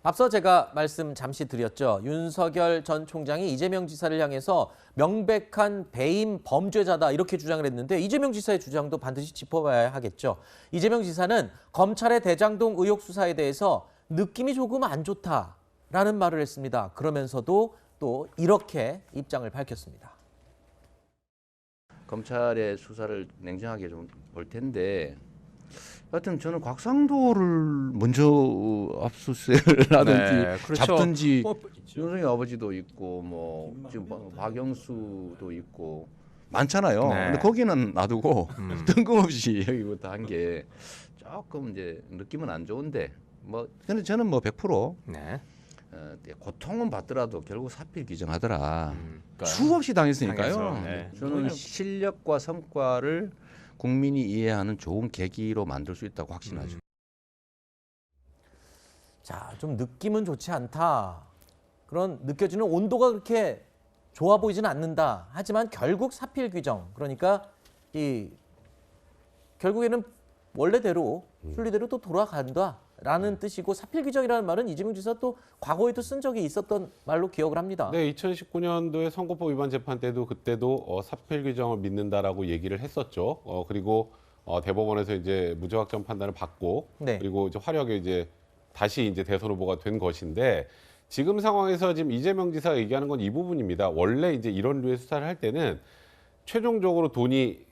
앞서 제가 말씀 잠시 드렸죠. 윤석열 전 총장이 이재명 지사를 향해서 명백한 배임 범죄자다 이렇게 주장을 했는데 이재명 지사의 주장도 반드시 짚어봐야 하겠죠. 이재명 지사는 검찰의 대장동 의혹 수사에 대해서 느낌이 조금 안 좋다라는 말을 했습니다. 그러면서도 또 이렇게 입장을 밝혔습니다. 검찰의 수사를 냉정하게 좀 볼 텐데 하여튼 저는 곽상도를 먼저 압수수색을 하든지 네, 그렇죠. 잡든지 윤석열 아버지도 있고 뭐 지금 박영수도 있고 많잖아요. 네. 근데 거기는 놔두고 뜬금없이 여기부터 한 게 조금 이제 느낌은 안 좋은데 뭐 근데 저는 뭐 100% 네. 고통은 받더라도 결국 사필 규정하더라. 그러니까 수없이 당했으니까요. 당했어요. 네. 저는 실력과 성과를 국민이 이해하는 좋은 계기로 만들 수 있다고 확신하죠. 자, 좀 느낌은 좋지 않다. 그런 느껴지는 온도가 그렇게 좋아 보이지는 않는다. 하지만 결국 사필 규정, 그러니까 결국에는 원래대로 순리대로 또 돌아간다라는 뜻이고 사필 규정이라는 말은 이재명 지사 또 과거에도 쓴 적이 있었던 말로 기억을 합니다. 네, 2019년도에 선거법 위반 재판 때도 그때도 사필 규정을 믿는다라고 얘기를 했었죠. 그리고 대법원에서 이제 무죄확정 판단을 받고 네. 그리고 이제 화려하게 이제 다시 이제 대선 후보가 된 것인데 지금 상황에서 지금 이재명 지사가 얘기하는 건 이 부분입니다. 원래 이제 이런 류의 수사를 할 때는 최종적으로 돈이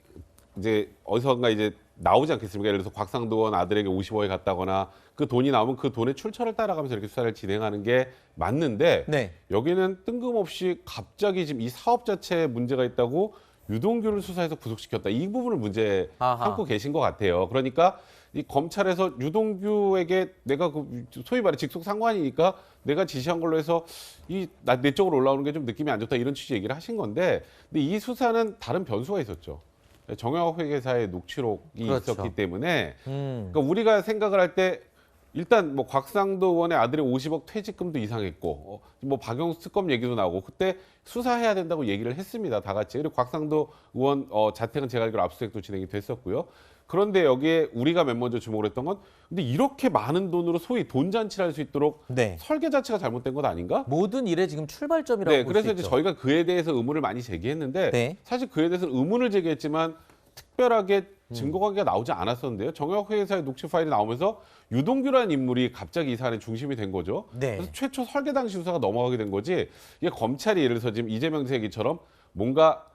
이제 어디선가 이제 나오지 않겠습니까? 예를 들어서 곽상도 의원 아들에게 50억이 갔다거나 그 돈이 나오면 그 돈의 출처를 따라가면서 이렇게 수사를 진행하는 게 맞는데 네. 여기는 뜬금없이 갑자기 지금 이 사업 자체에 문제가 있다고 유동규를 수사해서 구속시켰다. 이 부분을 문제 아하. 삼고 계신 것 같아요. 그러니까 이 검찰에서 유동규에게 내가 그 소위 말해 직속 상관이니까 내가 지시한 걸로 해서 내 쪽으로 올라오는 게 좀 느낌이 안 좋다 이런 취지 얘기를 하신 건데 근데 이 수사는 다른 변수가 있었죠. 정영학 회계사의 녹취록이 그렇죠. 있었기 때문에 그러니까 우리가 생각을 할 때 일단 뭐 곽상도 의원의 아들의 50억 퇴직금도 이상했고 뭐 박영수 특검 얘기도 나오고 그때 수사해야 된다고 얘기를 했습니다. 다 같이. 그리고 곽상도 의원 자택은 제가 알기로 압수수색도 진행이 됐었고요. 그런데 여기에 우리가 맨 먼저 주목을 했던 건 근데 이렇게 많은 돈으로 소위 돈 잔치를 할 수 있도록 네. 설계 자체가 잘못된 것 아닌가? 모든 일의 지금 출발점이라고 네, 볼 수 그래서 있죠. 이제 저희가 그에 대해서 의문을 많이 제기했는데 네. 사실 그에 대해서는 의문을 제기했지만 특별하게 증거 관계가 나오지 않았었는데요. 정영학 회계사의 녹취 파일이 나오면서 유동규라는 인물이 갑자기 이 사안의 중심이 된 거죠. 네. 그래서 최초 설계 당시 수사가 넘어가게 된 거지. 이게 검찰이 예를 들어서 지금 이재명 얘기처럼 뭔가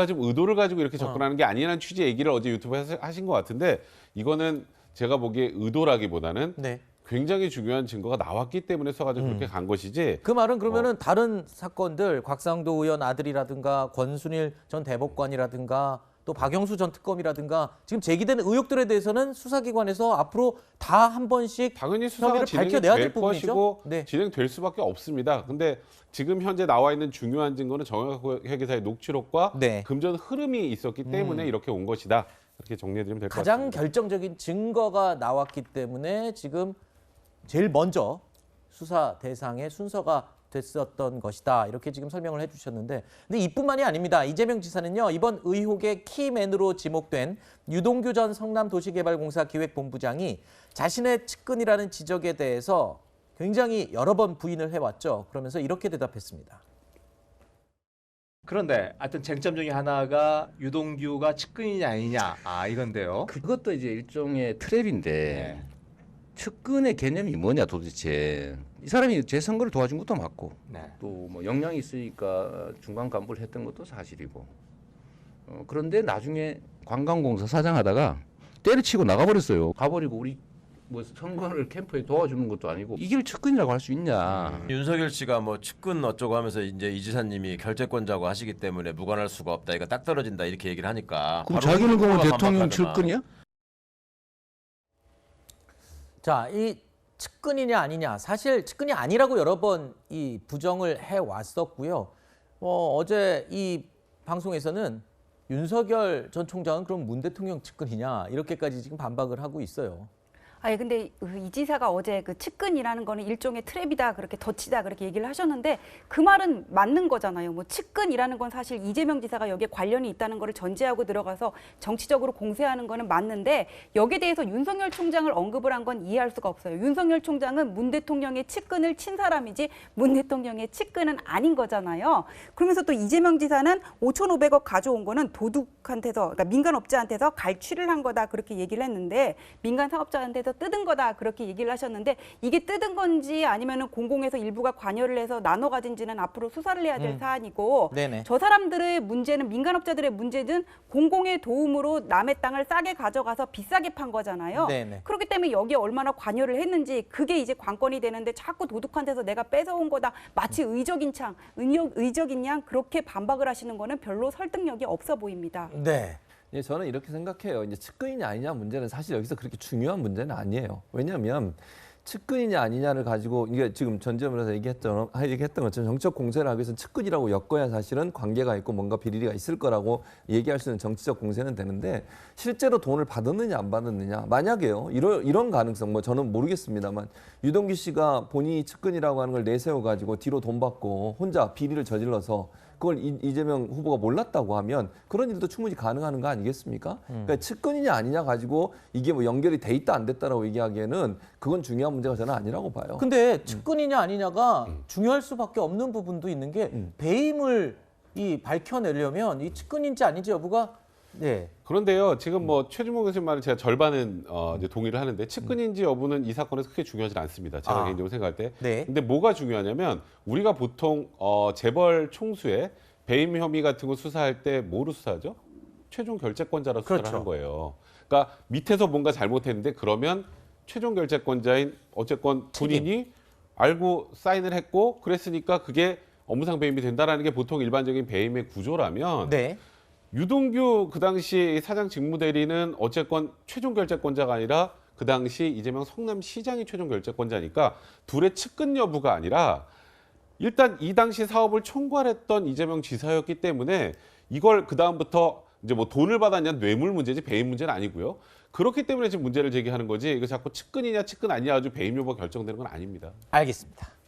좀 의도를 가지고 이렇게 접근하는 게 아니라는 취지의 얘기를 어제 유튜브에 하신 것 같은데 이거는 제가 보기에 의도라기보다는 네. 굉장히 중요한 증거가 나왔기 때문에 수사가 좀 그렇게 간 것이지. 그 말은 그러면은 다른 사건들 곽상도 의원 아들이라든가 권순일 전 대법관이라든가 또 박영수 전 특검이라든가 지금 제기된 의혹들에 대해서는 수사기관에서 앞으로 다 한 번씩 당연히 수사가 혐의를 밝혀내야 진행이 될 될 부분이죠. 것이고 네. 진행될 수밖에 없습니다. 근데 지금 현재 나와 있는 중요한 증거는 정영학 회계사의 녹취록과 네. 금전 흐름이 있었기 때문에 이렇게 온 것이다. 이렇게 정리해드리면 될 것 가장 같습니다. 결정적인 증거가 나왔기 때문에 지금 제일 먼저 수사 대상의 순서가 됐었던 것이다. 이렇게 지금 설명을 해주셨는데 근데 이뿐만이 아닙니다. 이재명 지사는요. 이번 의혹의 키맨으로 지목된 유동규 전 성남도시개발공사 기획본부장이 자신의 측근이라는 지적에 대해서 굉장히 여러 번 부인을 해왔죠. 그러면서 이렇게 대답했습니다. 그런데 하여튼 쟁점 중에 하나가 유동규가 측근이냐 아니냐 이건데요. 그것도 이제 일종의 트랩인데 네. 측근의 개념이 뭐냐 도대체. 이 사람이 제 선거를 도와준 것도 맞고 네. 또 뭐 역량이 있으니까 중간 간부를 했던 것도 사실이고 그런데 나중에 관광공사 사장하다가 때려치고 나가버렸어요. 가버리고 우리 뭐 선거를 캠프에 도와주는 것도 아니고 이길 측근이라고 할 수 있냐. 윤석열 씨가 뭐 측근 어쩌고 하면서 이제 이 지사님이 결재권자고 하시기 때문에 무관할 수가 없다. 이거 딱 떨어진다 이렇게 얘기를 하니까. 그럼 바로 자기는 그러면 후보가 대통령 반박하더만. 측근이야? 자, 이 측근이냐 아니냐 사실 측근이 아니라고 여러 번 이 부정을 해왔었고요. 어제 이 방송에서는 윤석열 전 총장은 그럼 문 대통령 측근이냐 이렇게까지 지금 반박을 하고 있어요. 아니 근데 이 지사가 어제 그 측근이라는 거는 일종의 트랩이다 그렇게 덫이다 그렇게 얘기를 하셨는데 그 말은 맞는 거잖아요. 뭐 측근이라는 건 사실 이재명 지사가 여기에 관련이 있다는 거를 전제하고 들어가서 정치적으로 공세하는 거는 맞는데 여기에 대해서 윤석열 총장을 언급을 한 건 이해할 수가 없어요. 윤석열 총장은 문 대통령의 측근을 친 사람이지 문 대통령의 측근은 아닌 거잖아요. 그러면서 또 이재명 지사는 5,500억 가져온 거는 도둑한테서 그러니까 민간업자한테서 갈취를 한 거다 그렇게 얘기를 했는데 민간 사업자한테서 뜯은 거다 그렇게 얘기를 하셨는데 이게 뜯은 건지 아니면은 공공에서 일부가 관여를 해서 나눠 가진지는 앞으로 수사를 해야 될 사안이고 네네. 저 사람들의 문제는 민간업자들의 문제는 공공의 도움으로 남의 땅을 싸게 가져가서 비싸게 판 거잖아요. 네네. 그렇기 때문에 여기에 얼마나 관여를 했는지 그게 이제 관건이 되는데 자꾸 도둑한테서 내가 뺏어온 거다 마치 의적인 양 그렇게 반박을 하시는 거는 별로 설득력이 없어 보입니다. 네. 예, 저는 이렇게 생각해요. 이제 측근이냐 아니냐 문제는 사실 여기서 그렇게 중요한 문제는 아니에요. 왜냐하면 측근이냐 아니냐를 가지고 이게 지금 전지현변호사 얘기했던 것처럼 정치적 공세를 하기 위해서는 측근이라고 엮어야 사실은 관계가 있고 뭔가 비리가 있을 거라고 얘기할 수 있는 정치적 공세는 되는데 실제로 돈을 받았느냐 안 받았느냐 만약에요 이런 가능성 뭐 저는 모르겠습니다만 유동규 씨가 본인이 측근이라고 하는 걸 내세워 가지고 뒤로 돈 받고 혼자 비리를 저질러서 그걸 이재명 후보가 몰랐다고 하면 그런 일도 충분히 가능한 거 아니겠습니까? 그러니까 측근이냐 아니냐 가지고 이게 뭐 연결이 돼 있다 안 됐다라고 얘기하기에는 그건 중요한 문제가 저는 아니라고 봐요. 근데 측근이냐 아니냐가 중요할 수밖에 없는 부분도 있는 게 배임을 밝혀내려면 이 측근인지 아닌지 여부가 네. 그런데요, 지금 뭐 최준봉 교수님 말은 제가 절반은 이제 동의를 하는데 측근인지 여부는 이 사건에서 크게 중요하지 않습니다. 제가 개인적으로 생각할 때. 네. 근데 뭐가 중요하냐면 우리가 보통 재벌 총수의 배임 혐의 같은 거 수사할 때 뭐로 수사하죠? 최종 결재권자로 수사를 그렇죠. 하는 거예요. 그러니까 밑에서 뭔가 잘못했는데 그러면 최종 결재권자인 어쨌건 본인이 알고 사인을 했고 그랬으니까 그게 업무상 배임이 된다라는 게 보통 일반적인 배임의 구조라면 네. 유동규 그 당시 사장 직무대리는 어쨌건 최종 결재권자가 아니라 그 당시 이재명 성남시장이 최종 결재권자니까 둘의 측근 여부가 아니라 일단 이 당시 사업을 총괄했던 이재명 지사였기 때문에 이걸 그 다음부터 이제 뭐 돈을 받았냐 뇌물 문제지 배임 문제는 아니고요. 그렇기 때문에 지금 문제를 제기하는 거지 이거 자꾸 측근이냐 측근 아니냐 아주 배임 여부가 결정되는 건 아닙니다. 알겠습니다.